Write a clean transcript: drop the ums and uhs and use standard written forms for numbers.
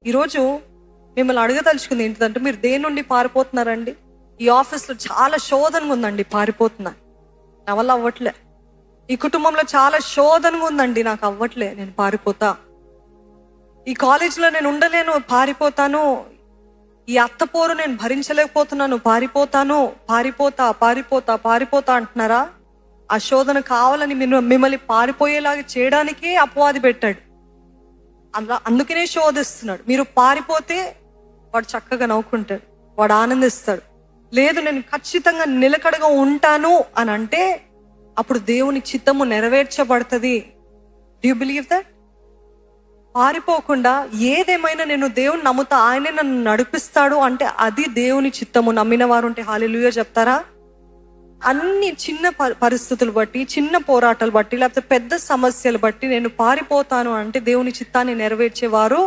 ఈరోజు మిమ్మల్ని అడగదలుచుకుంది ఏంటిదంటే, మీరు దేని నుండి పారిపోతున్నారండి? ఈ ఆఫీస్లో చాలా శోధనగా ఉందండి, పారిపోతున్నా, నా వల్ల అవ్వట్లే. ఈ కుటుంబంలో చాలా శోధనగా ఉందండి, నాకు అవ్వట్లే, నేను పారిపోతా. ఈ కాలేజీలో నేను ఉండలేను, పారిపోతాను. ఈ అత్తపోరు నేను భరించలేకపోతున్నాను, పారిపోతాను. పారిపోతా పారిపోతా పారిపోతా అంటున్నారా? ఆ శోధన కావాలని మిమ్మల్ని పారిపోయేలాగా చేయడానికే అపవాది పెట్టాడు. అందుకనే శోధిస్తున్నాడు. మీరు పారిపోతే వాడు చక్కగా నవ్వుకుంటాడు, వాడు ఆనందిస్తాడు. లేదు, నేను ఖచ్చితంగా నిలకడగా ఉంటాను అని అంటే అప్పుడు దేవుని చిత్తము నెరవేర్చబడుతుంది. Do you believe that? పారిపోకుండా ఏదేమైనా నేను దేవుని నమ్ముతా, ఆయనే నన్ను నడిపిస్తాడు అంటే అది దేవుని చిత్తము. నమ్మిన వారు ఉంటే హల్లెలూయా చెప్తారా? అన్ని చిన్న పరిస్థితులు బట్టి, చిన్న పోరాటాలు బట్టి, లేకపోతే పెద్ద సమస్యలు బట్టి నేను పారిపోతాను అంటే దేవుని చిత్తాన్ని నెరవేర్చేవారు